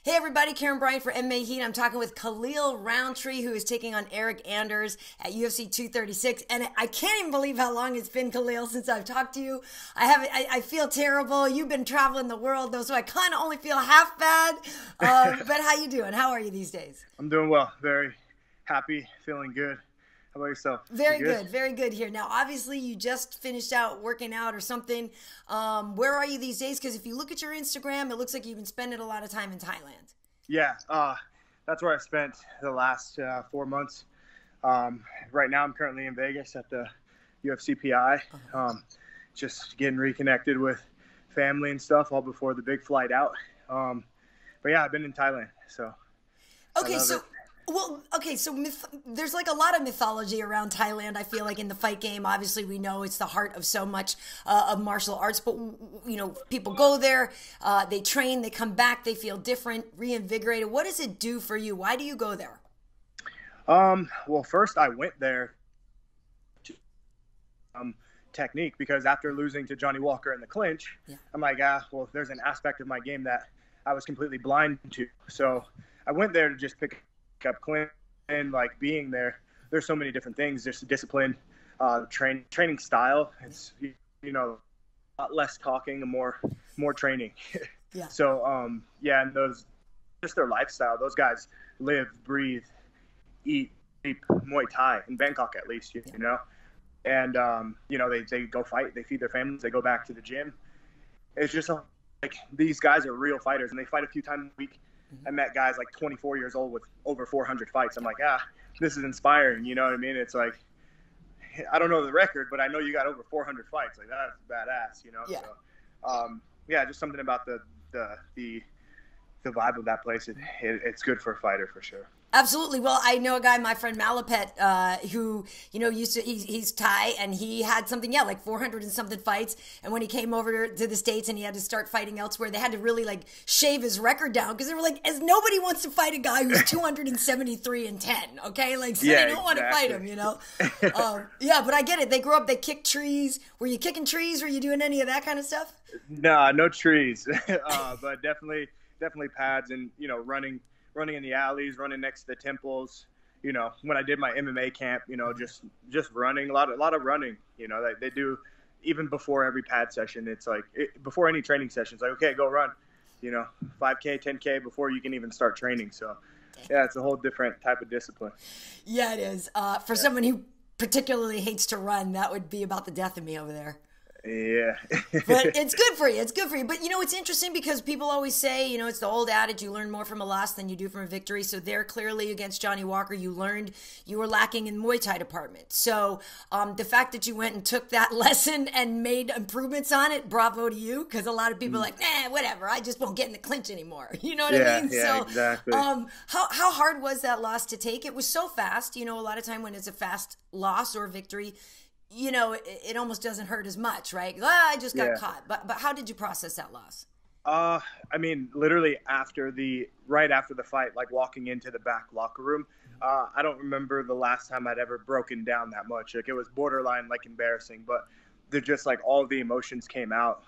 Hey everybody, Karyn Bryant for MMA H.E.A.T. I'm talking with Khalil Rountree, who is taking on Eryk Anders at UFC 236. And I can't even believe how long it's been, Khalil, since I've talked to you. I feel terrible. You've been traveling the world, though, so I kind of only feel half bad. But how you doing? How are you these days? I'm doing well. Very happy, feeling good. How about yourself? Very good, very good here. Now, obviously, you just finished out working out or something. Where are you these days? Because if you look at your Instagram, it looks like you've been spending a lot of time in Thailand. Yeah, that's where I spent the last 4 months. Right now, I'm currently in Vegas at the UFC H.E.A.T. Just getting reconnected with family and stuff all before the big flight out. But yeah, I've been in Thailand, so. Okay, so. Well, okay, so there's like a lot of mythology around Thailand, I feel like, in the fight game. Obviously, we know it's the heart of so much of martial arts, but, you know, people go there, they train, they come back, they feel different, reinvigorated. What does it do for you? Why do you go there? Well, first I went there to technique, because after losing to Johnny Walker in the clinch, I'm like, well, there's an aspect of my game that I was completely blind to. So I went there to just pick up clean, and like being there, there's so many different things. There's discipline, training style. It's, you know, a lot less talking and more training. Yeah. So yeah, and those, just their lifestyle. Those guys live, breathe, eat, sleep Muay Thai in Bangkok, at least, you know. And you know, they go fight, they feed their families, they go back to the gym. It's just like, these guys are real fighters, and they fight a few times a week. I met guys like 24 years old with over 400 fights. I'm like, this is inspiring. You know what I mean? It's like, I don't know the record, but I know you got over 400 fights. Like, that's badass, you know? Yeah. So, yeah, just something about the vibe of that place. It's good for a fighter for sure. Absolutely. Well, I know a guy, my friend Malapet, who, you know, he's Thai, and he had something, like 400 and something fights. And when he came over to the States and he had to start fighting elsewhere, they had to really like shave his record down, because they were like, as nobody wants to fight a guy who's 273 and 10. Okay. Like, so they don't want to fight him, you know? Yeah, but I get it. They grew up, they kicked trees. Were you kicking trees? Were you doing any of that kind of stuff? Nah, no trees, but definitely pads, and, you know, running in the alleys, running next to the temples. You know, when I did my MMA camp, you know, just running, a lot of running. You know, they do, even before every pad session. It's like, before any training session, it's like, okay, go run. You know, 5K, 10K before you can even start training. So, yeah, it's a whole different type of discipline. Yeah, it is. For someone who particularly hates to run, that would be about the death of me over there. Yeah. But it's good for you. It's good for you. But, you know, it's interesting because people always say, you know, it's the old adage, you learn more from a loss than you do from a victory. So there, clearly against Johnny Walker, you learned you were lacking in Muay Thai department. So the fact that you went and took that lesson and made improvements on it, bravo to you, because a lot of people are like, whatever, I just won't get in the clinch anymore. You know what I mean? Yeah, so, exactly. How hard was that loss to take? It was so fast. You know, a lot of time when it's a fast loss or victory, you know, it almost doesn't hurt as much, right? I just got caught. But how did you process that loss? I mean, literally right after the fight, like walking into the back locker room, I don't remember the last time I'd ever broken down that much. Like, it was borderline like embarrassing, but they're just like, all the emotions came out.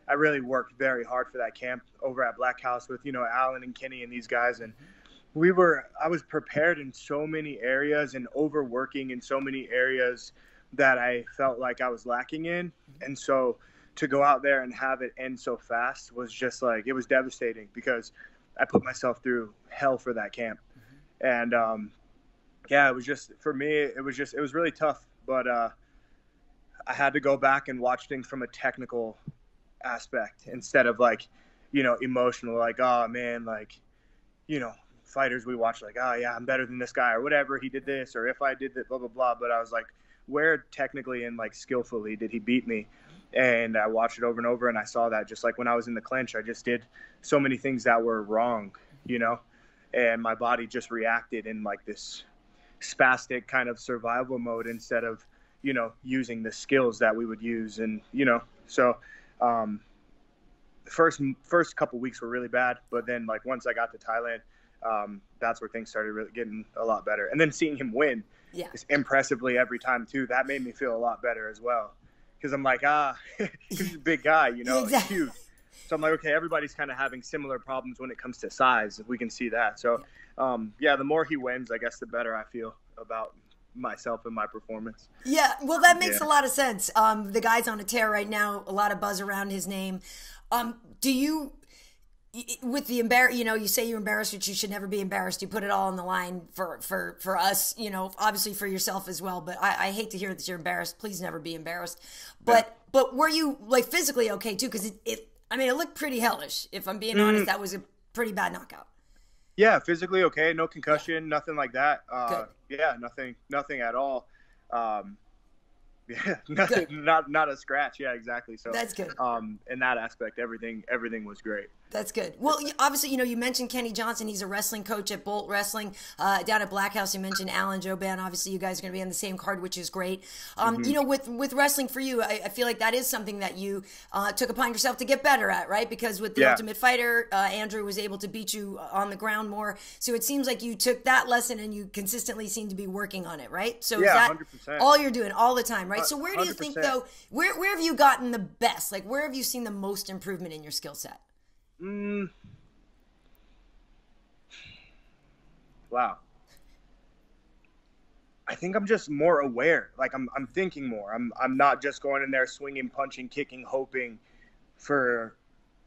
I really worked very hard for that camp over at Black House with, you know, Alan and Kenny and these guys. And I was prepared in so many areas and overworking in so many areas that I felt like I was lacking in. And so to go out there and have it end so fast was just like, it was devastating, because I put myself through hell for that camp. And yeah, it was just, for me, it was really tough. But I had to go back and watch things from a technical aspect instead of like, you know, emotional, like, oh man, like, you know, fighters we watch like, oh yeah, I'm better than this guy, or whatever, he did this, or if I did that, blah, blah, blah. But I was like, where technically and like skillfully did he beat me? And I watched it over and over, and I saw that just like when I was in the clinch, I just did so many things that were wrong, you know, and my body just reacted in like this spastic kind of survival mode instead of, you know, using the skills that we would use. And, you know, so the first couple weeks were really bad, but then like once I got to Thailand, that's where things started really getting a lot better. And then seeing him win impressively every time too, that made me feel a lot better as well. Because I'm like, he's a big guy, you know, exactly. huge. So I'm like, okay, everybody's kind of having similar problems when it comes to size. We can see that. So, yeah, the more he wins, I guess, the better I feel about myself and my performance. Yeah, well, that makes a lot of sense. The guy's on a tear right now. A lot of buzz around his name. Do you, with the you say you're embarrassed, which you should never be embarrassed. You put it all on the line for us, obviously for yourself as well. But I hate to hear that you're embarrassed. Please never be embarrassed. But were you like physically okay too? Because it looked pretty hellish. If I'm being honest, that was a pretty bad knockout. Yeah, physically okay, no concussion, nothing like that. Yeah, nothing at all. Yeah, nothing, not a scratch. Yeah, exactly. So that's good. In that aspect, everything was great. That's good. Well, obviously, you mentioned Kenny Johnson. He's a wrestling coach at Bolt Wrestling down at Black House. You mentioned Alan Jouban. Obviously, you guys are going to be on the same card, which is great. With wrestling for you, I feel like that is something that you took upon yourself to get better at, right? Because with the Ultimate Fighter, Andrew was able to beat you on the ground more. So it seems like you took that lesson and you consistently seem to be working on it, right? So is that 100%. all you're doing all the time, right? So where do you 100%. think, though, where have you gotten the best? Like, where have you seen the most improvement in your skill set? Wow. I think I'm just more aware. Like I'm thinking more. I'm not just going in there swinging, punching, kicking, hoping for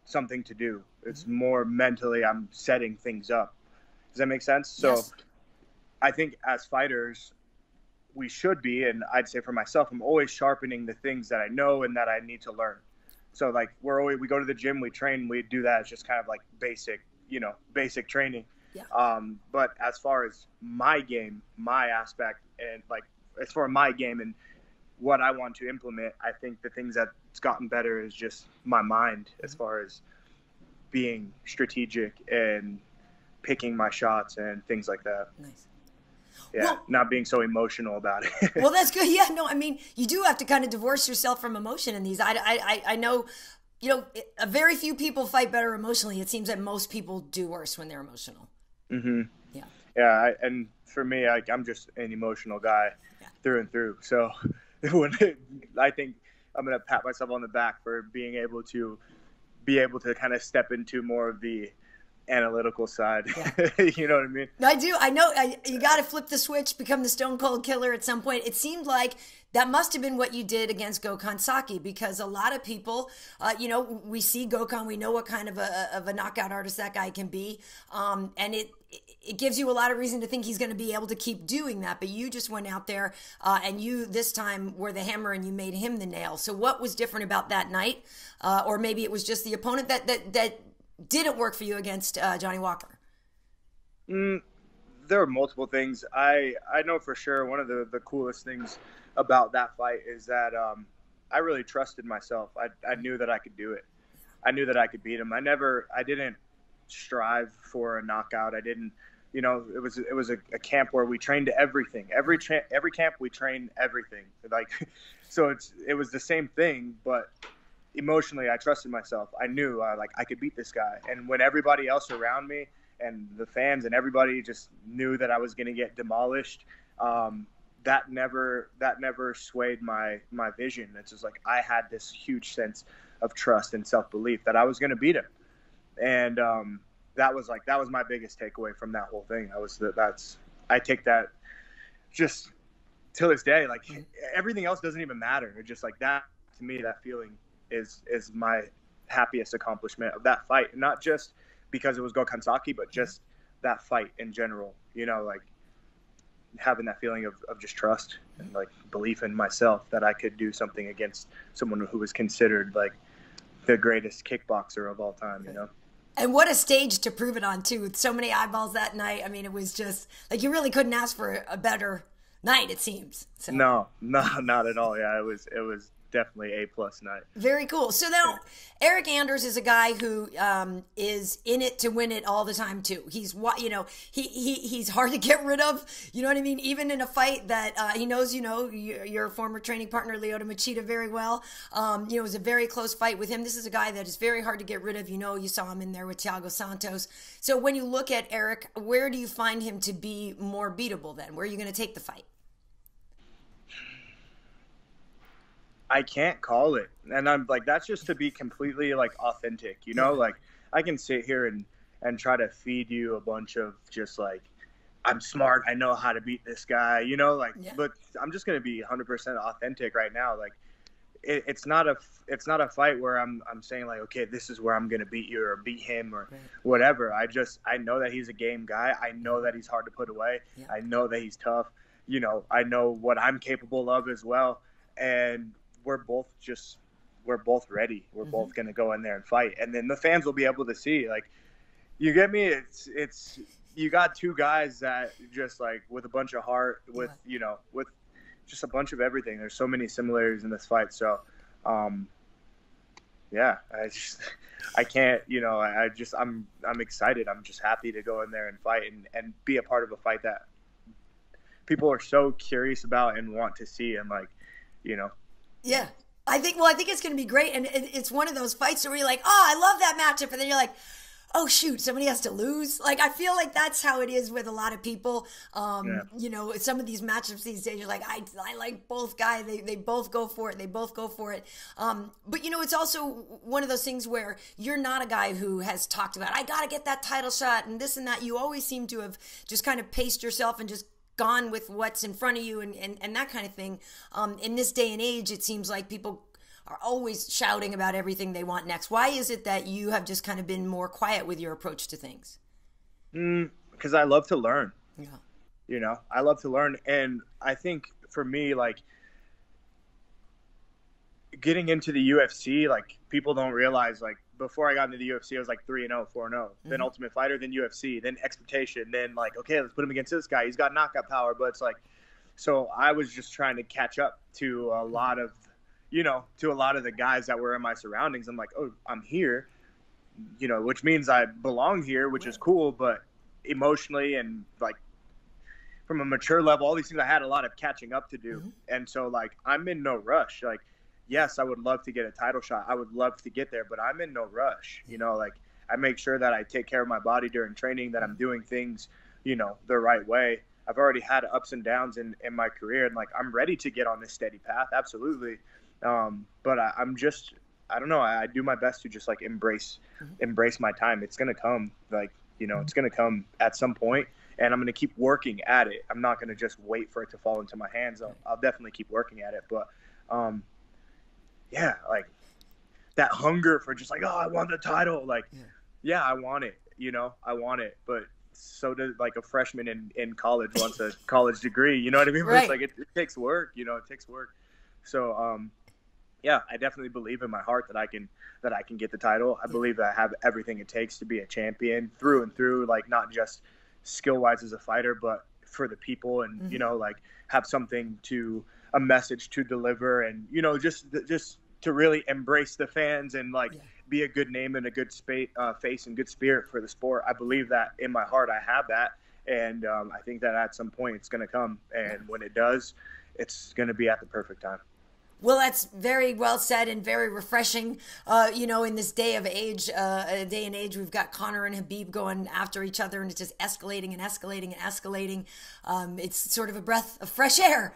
something to do. It's more mentally I'm setting things up. Does that make sense? So I think as fighters, we should be, and I'd say for myself, I'm always sharpening the things that I know and that I need to learn. So like we go to the gym, we train, we do that. It's just kind of like basic training. Yeah. But as far as my game, my aspect, and like as far as my game and what I want to implement, I think the things that's gotten better is just my mind as far as being strategic and picking my shots and things like that. Nice. Yeah, not being so emotional about it. Well, that's good. Yeah, no, I mean, you do have to kind of divorce yourself from emotion in these. I know, very few people fight better emotionally. It seems that most people do worse when they're emotional. Mm-hmm. Yeah. Yeah, and for me, I'm just an emotional guy through and through. So I think I'm going to pat myself on the back for being able to kind of step into more of the analytical side. You know what I mean? I do. I know you got to flip the switch, become the stone cold killer at some point. It seemed like that must have been what you did against Gokhan Saki, because a lot of people, we see Gokhan, we know what kind of a knockout artist that guy can be. And it gives you a lot of reason to think he's going to be able to keep doing that. But you just went out there and you this time were the hammer and you made him the nail. So what was different about that night? Or maybe it was just the opponent that didn't work for you against Johnny Walker? There were multiple things. I know for sure one of the coolest things about that fight is that I really trusted myself. I knew that I could do it. I knew that I could beat him. I didn't strive for a knockout. I didn't, it was a camp where we trained everything. Every camp we trained everything. Like, so it was the same thing, but emotionally, I trusted myself. I knew I could beat this guy. And when everybody else around me and the fans and everybody just knew that I was going to get demolished, that never swayed my vision. It's just like I had this huge sense of trust and self-belief that I was going to beat him. And that was my biggest takeaway from that whole thing. I take that just till this day. Like everything else doesn't even matter. It's just like that to me. That feeling is my happiest accomplishment of that fight, and not just because it was Gokhan Saki, but just that fight in general. Like having that feeling of just trust and like belief in myself that I could do something against someone who was considered like the greatest kickboxer of all time. And what a stage to prove it on too, with so many eyeballs that night. I mean, it was just like you really couldn't ask for a better night, it seems. So. No, not at all. Yeah, it was definitely A+ night. Very cool. So now, Eryk Anders is a guy who is in it to win it all the time too. He's he's hard to get rid of. You know what I mean? Even in a fight that he knows, your former training partner Lyoto Machida very well. It was a very close fight with him. This is a guy that is very hard to get rid of. You saw him in there with Thiago Santos. So when you look at Eryk, where do you find him to be more beatable then? Where are you going to take the fight? I can't call it. And I'm like, that's just to be completely like authentic, you know, like I can sit here and try to feed you a bunch of just like, I'm smart, I know how to beat this guy, you know, like, but I'm just going to be 100% authentic right now. Like it's not a fight where I'm saying like, okay, this is where I'm going to beat you or beat him or whatever. I know that he's a game guy. I know that he's hard to put away. I know that he's tough. You know, I know what I'm capable of as well. And we're both ready. We're both going to go in there and fight. And then the fans will be able to see, like, you get me? It's you got two guys that just like with a bunch of heart, with, you know, with just a bunch of everything. There's so many similarities in this fight. So, yeah, I can't, you know, I'm excited. I'm just happy to go in there and fight and be a part of a fight that people are so curious about and want to see. And like, you know. Yeah. I think it's going to be great. And it's one of those fights where you're like, oh, I love that matchup. And then you're like, oh shoot, somebody has to lose. Like, I feel like that's how it is with a lot of people. You know, some of these matchups these days, you're like, I like both guys. They both go for it. They both go for it. But you know, it's also one of those things where you're not a guy who has talked about, I got to get that title shot and this and that. You always seem to have just kind of paced yourself and just gone with what's in front of you and that kind of thing. In this day and age, it seems like people are always shouting about everything they want next. Why is it that you have just kind of been more quiet with your approach to things? Because I love to learn. Yeah. You know, I love to learn. And I think for me, like, getting into the UFC, like, people don't realize, like, before I got into the UFC, I was like 3-0, 4-0. Then Ultimate Fighter, then UFC, then Expectation, then like, okay, let's put him against this guy. He's got knockout power. But it's like, so I was just trying to catch up to a lot of, you know, to a lot of the guys that were in my surroundings. I'm like, oh, I'm here, you know, which means I belong here, which is cool. But emotionally and like from a mature level, all these things, I had a lot of catching up to do. And so like, I'm in no rush. Like, yes, I would love to get a title shot. I would love to get there, but I'm in no rush. You know, like, I make sure that I take care of my body during training, that I'm doing things, you know, the right way. I've already had ups and downs in my career, and like, I'm ready to get on this steady path. Absolutely. But I'm just, I don't know. I do my best to just like embrace my time. It's going to come, like, you know, it's going to come at some point, and I'm going to keep working at it. I'm not going to just wait for it to fall into my hands. I'll definitely keep working at it. But, yeah, like that hunger for just like, oh, I want the title. Like, yeah, I want it, you know, I want it. But so does like a freshman in college wants a college degree. You know what I mean? Right. It's like, it takes work, you know, it takes work. So, yeah, I definitely believe in my heart that I can get the title. I believe that I have everything it takes to be a champion through and through, like not just skill wise as a fighter, but for the people and, you know, like have something a message to deliver and, you know, just to really embrace the fans and like be a good name and a good face and good spirit for the sport. I believe that in my heart, I have that. And I think that at some point it's going to come. And when it does, it's going to be at the perfect time. Well, that's very well said and very refreshing. You know, in this day and age, we've got Conor and Khabib going after each other, and it's just escalating and escalating and escalating. It's sort of a breath of fresh air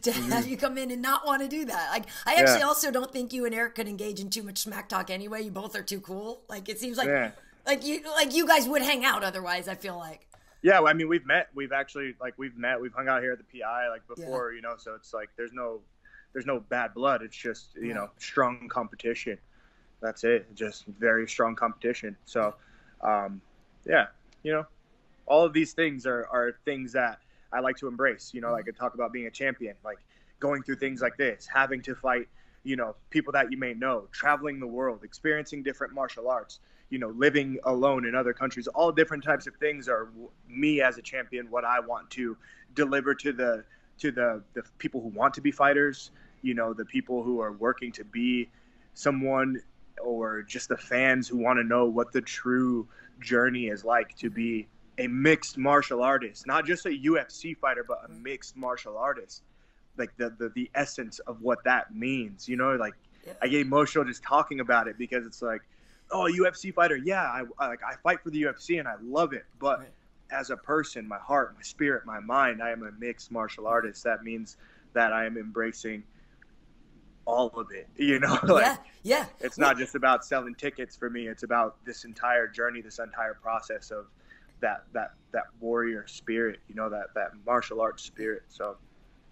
to have you come in and not want to do that. Like, I actually also don't think you and Eryk could engage in too much smack talk anyway. You both are too cool. Like, it seems like you guys would hang out otherwise. I feel like. Yeah, well, I mean, we've met. We've hung out here at the PI like before, you know. So it's like there's no bad blood. It's just, you know, strong competition. That's it. Just very strong competition. So, yeah, you know, all of these things are things that I like to embrace. You know, like I talk about being a champion, like going through things like this, having to fight, you know, people that you may know, traveling the world, experiencing different martial arts, you know, living alone in other countries. All different types of things are me as a champion, what I want to deliver to the people who want to be fighters, you know, the people who are working to be someone, or just the fans who want to know what the true journey is like to be a mixed martial artist, not just a UFC fighter, but a mixed martial artist. Like the essence of what that means, you know, like I get emotional just talking about it because it's like, oh, a UFC fighter. Yeah. I fight for the UFC and I love it. But as a person, my heart, my spirit, my mind, I am a mixed martial artist. That means that I am embracing all of it, you know. Like, yeah. It's not just about selling tickets for me. It's about this entire journey, this entire process of that warrior spirit, you know, that martial arts spirit. So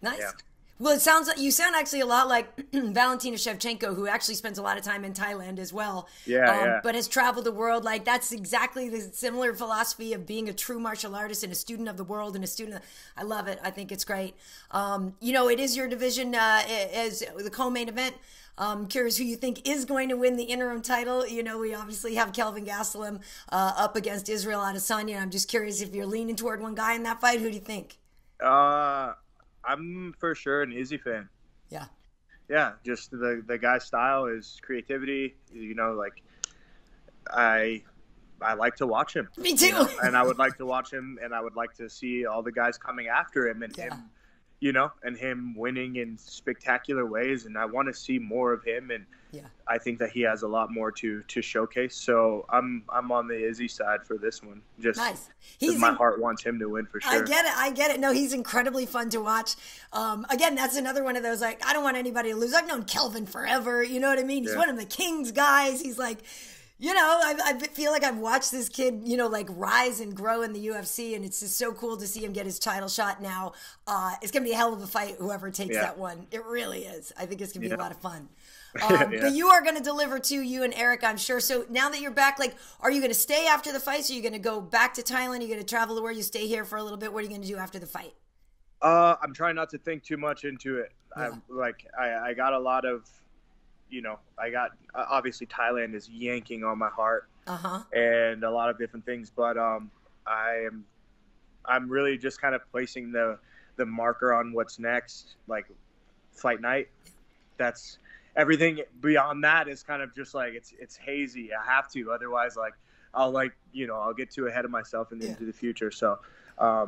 nice. Yeah. Well, it sounds like you sound actually a lot like Valentina Shevchenko, who actually spends a lot of time in Thailand as well. But has traveled the world. Like, that's exactly the similar philosophy of being a true martial artist and a student of the world and a student. I love it. I think it's great. You know, it is your division as the co-main event. Curious who you think is going to win the interim title. You know, we obviously have Kelvin Gastelum up against Israel Adesanya. I'm just curious if you're leaning toward one guy in that fight. Who do you think? I'm for sure an Izzy fan. Yeah. Yeah, just the guy's style, his creativity, you know, like I like to watch him. Me too. You know? And I would like to watch him, and I would like to see all the guys coming after him and him, you know, and him winning in spectacular ways, and I want to see more of him, and I think that he has a lot more to showcase. So I'm on the Izzy side for this one. Just nice. My heart wants him to win for sure. I get it. No, he's incredibly fun to watch. Again, that's another one of those, like, I don't want anybody to lose. I've known Kelvin forever. You know what I mean? He's one of the King's guys. He's like, you know, I feel like I've watched this kid, you know, like rise and grow in the UFC, and it's just so cool to see him get his title shot now. It's going to be a hell of a fight, whoever takes that one. It really is. I think it's going to be a lot of fun. But you are going to deliver to you and Eryk, I'm sure. So now that you're back, like, are you going to stay after the fight? So you're going to go back to Thailand? Are you going to travel to where you stay here for a little bit? What are you going to do after the fight? I'm trying not to think too much into it. Yeah. I got a lot of, you know, obviously Thailand is yanking on my heart, and a lot of different things. But I'm really just kind of placing the marker on what's next, like fight night. That's everything beyond that is kind of just like it's hazy. I have to, otherwise, like I'll get too ahead of myself into the future. So I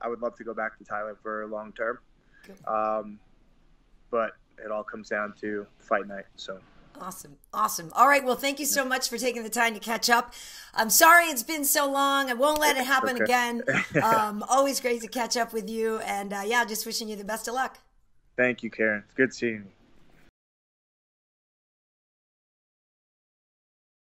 would love to go back to Thailand for long term, but it all comes down to fight night. So awesome. All right, well, thank you so much for taking the time to catch up. I'm sorry it's been so long. I won't let it happen again. Always great to catch up with you, and just wishing you the best of luck. Thank you, Karyn. It's good seeing you.